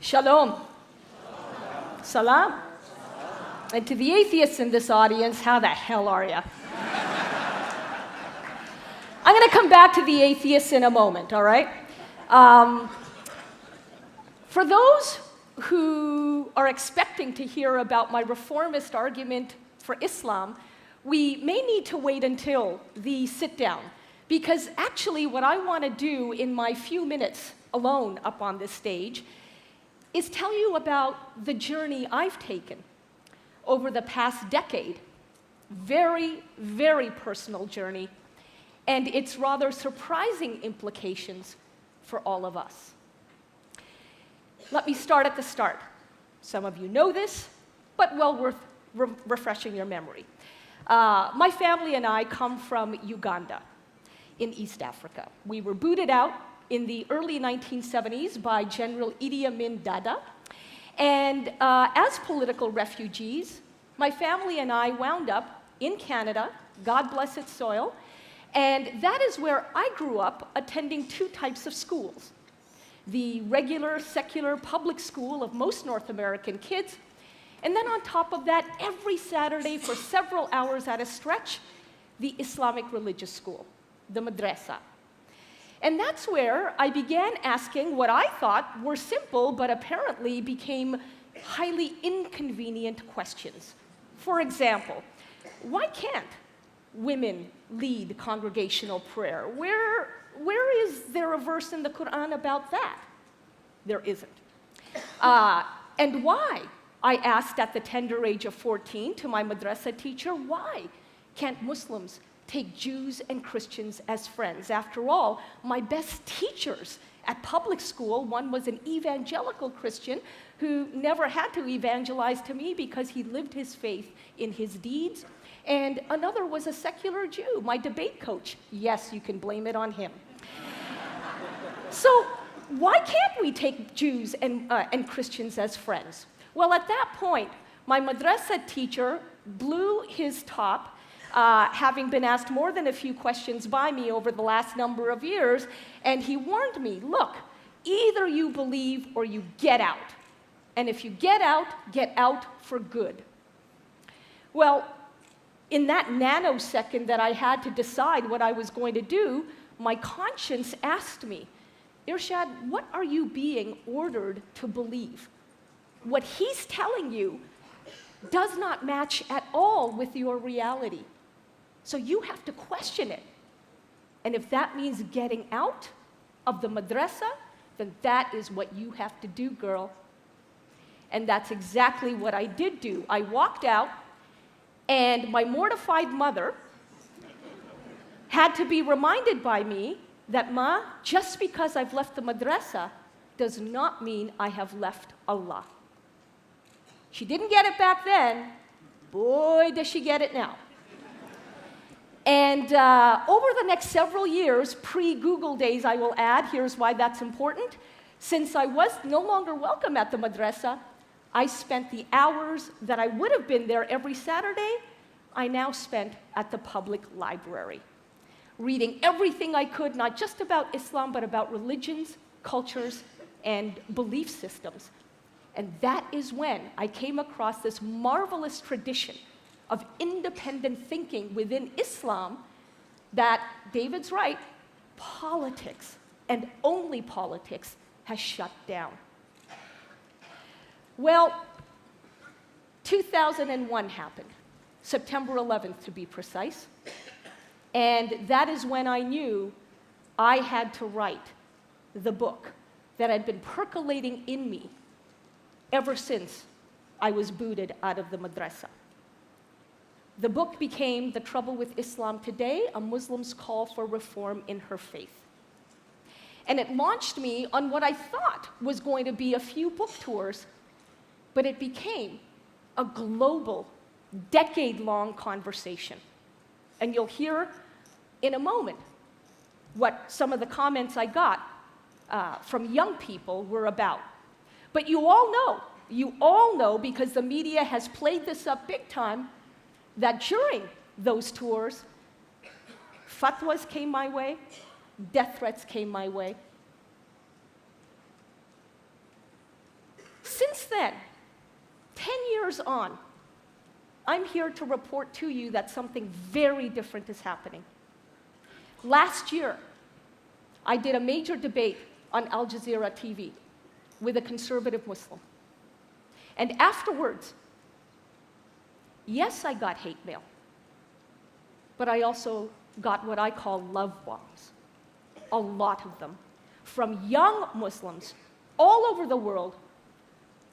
Shalom. Salam. And to the atheists in this audience, how the hell are you? I'm going to come back to the atheists in a moment, all right? For those who are expecting to hear about my reformist argument for Islam, we may need to wait until the sit-down, because actually what I want to do in my few minutes alone up on this stage is tell you about the journey I've taken over the past decade. Very, very personal journey, and its rather surprising implications for all of us. Let me start at the start. Some of you know this, but well worth refreshing your memory. My family and I come from Uganda in East Africa. We were booted out in the early 1970s by General Idi Amin Dada. And as political refugees, my family and I wound up in Canada, God bless its soil, and that is where I grew up attending two types of schools. The regular, secular public school of most North American kids, and then on top of that, every Saturday for several hours at a stretch, the Islamic religious school, the madrasa. And that's where I began asking what I thought were simple, but apparently became highly inconvenient questions. For example, why can't women lead congregational prayer? Where is there a verse in the Quran about that? There isn't. And why? I asked at the tender age of 14 to my madrasa teacher, why can't Muslims take Jews and Christians as friends? After all, my best teachers at public school, one was an evangelical Christian who never had to evangelize to me because he lived his faith in his deeds, and another was a secular Jew, my debate coach. Yes, you can blame it on him. So why can't we take Jews and Christians as friends? Well, at that point, my madrasa teacher blew his top, having been asked more than a few questions by me over the last number of years, and he warned me, look, either you believe or you get out. And if you get out for good. Well, in that nanosecond that I had to decide what I was going to do, my conscience asked me, Irshad, what are you being ordered to believe? What he's telling you does not match at all with your reality. So you have to question it. And if that means getting out of the madrasa, then that is what you have to do, girl. And that's exactly what I did do. I walked out, and my mortified mother had to be reminded by me that, Ma, just because I've left the madrasa does not mean I have left Allah. She didn't get it back then. Boy, does she get it now. And over the next several years, pre-Google days, I will add, here's why that's important. Since I was no longer welcome at the madrasa, I spent the hours that I would have been there every Saturday, I now spent at the public library, reading everything I could, not just about Islam, but about religions, cultures, and belief systems. And that is when I came across this marvelous tradition of independent thinking within Islam that, David's right, politics, and only politics, has shut down. Well, 2001 happened, September 11th to be precise, and that is when I knew I had to write the book that had been percolating in me ever since I was booted out of the madrasa. The book became The Trouble with Islam Today, a Muslim's call for reform in her faith. And it launched me on what I thought was going to be a few book tours, but it became a global, decade-long conversation. And you'll hear in a moment what some of the comments I got from young people were about. But you all know, because the media has played this up big time, that during those tours, fatwas came my way, death threats came my way. since then, 10 years on, I'm here to report to you that something very different is happening. Last year, I did a major debate on Al Jazeera TV with a conservative Muslim. And afterwards, yes, I got hate mail, but I also got what I call love bombs, a lot of them, from young Muslims all over the world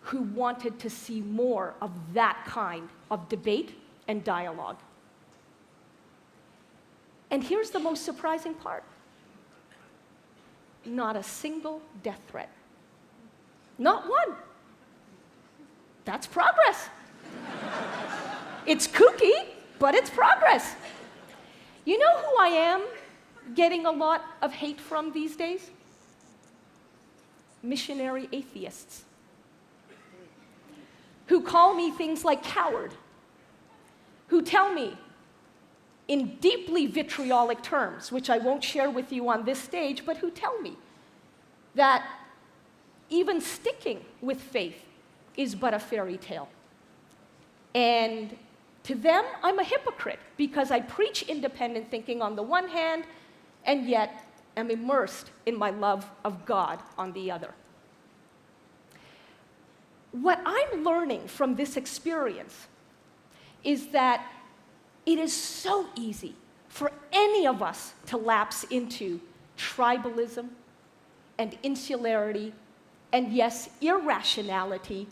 who wanted to see more of that kind of debate and dialogue. And here's the most surprising part. Not a single death threat. Not one. That's progress. It's kooky, but it's progress. You know who I am getting a lot of hate from these days? Missionary atheists, who call me things like coward, who tell me in deeply vitriolic terms, which I won't share with you on this stage, but who tell me that even sticking with faith is but a fairy tale. And to them, I'm a hypocrite because I preach independent thinking on the one hand, and yet am immersed in my love of God on the other. What I'm learning from this experience is that it is so easy for any of us to lapse into tribalism and insularity and, yes, irrationality,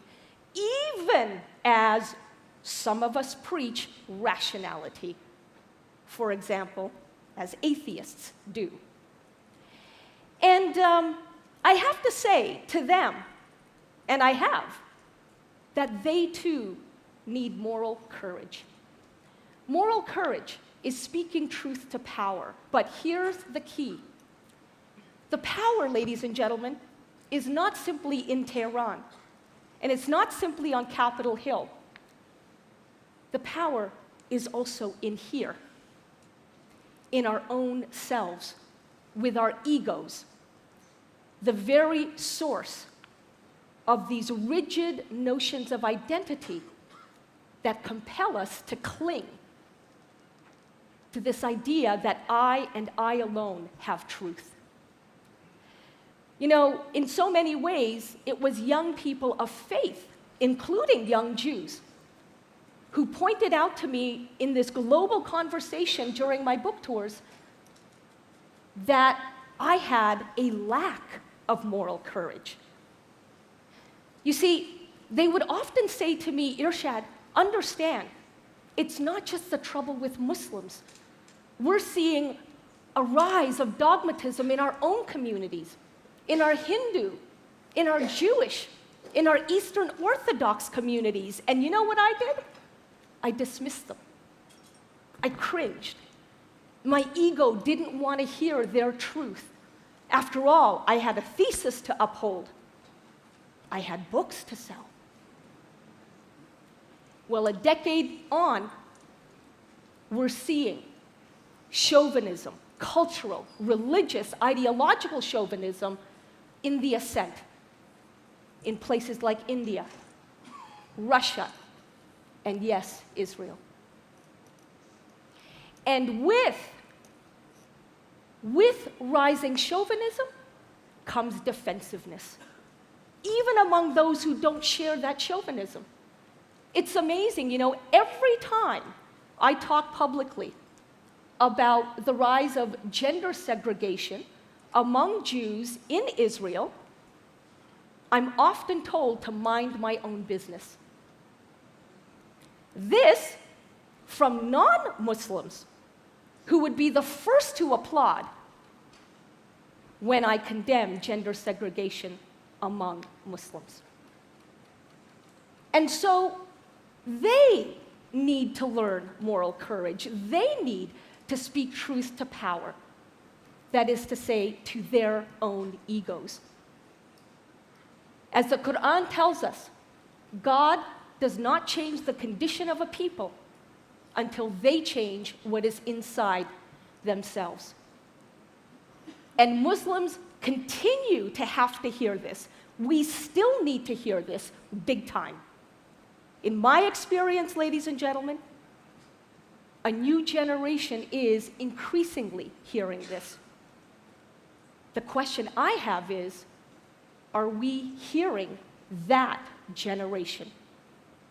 even as some of us preach rationality, for example, as atheists do. And I have to say to them, and I have, that they too need moral courage. Moral courage is speaking truth to power, but here's the key. The power, ladies and gentlemen, is not simply in Tehran, and it's not simply on Capitol Hill. The power is also in here, in our own selves, with our egos, the very source of these rigid notions of identity that compel us to cling to this idea that I and I alone have truth. You know, in so many ways, it was young people of faith, including young Jews, who pointed out to me in this global conversation during my book tours that I had a lack of moral courage. You see, they would often say to me, Irshad, understand, it's not just the trouble with Muslims. We're seeing a rise of dogmatism in our own communities, in our Hindu, in our Jewish, in our Eastern Orthodox communities. And you know what I did? I dismissed them. I cringed. My ego didn't want to hear their truth. After all, I had a thesis to uphold. I had books to sell. Well, a decade on, we're seeing chauvinism, cultural, religious, ideological chauvinism in the ascent in places like India, Russia, and yes, Israel. And with rising chauvinism comes defensiveness, even among those who don't share that chauvinism. It's amazing, you know, every time I talk publicly about the rise of gender segregation among Jews in Israel, I'm often told to mind my own business. This from non-Muslims who would be the first to applaud when I condemn gender segregation among Muslims. And so they need to learn moral courage. They need to speak truth to power. That is to say, to their own egos. As the Quran tells us, God does not change the condition of a people until they change what is inside themselves. And Muslims continue to have to hear this We still need to hear this big time. In my experience, ladies and gentlemen, a new generation is increasingly hearing this. The question I have is, are we hearing that generation?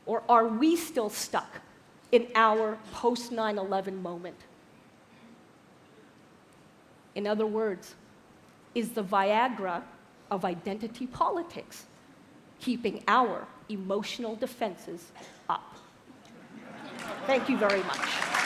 Or are we still stuck in our post-9/11 moment? In other words, is the Viagra of identity politics keeping our emotional defenses up? Thank you very much.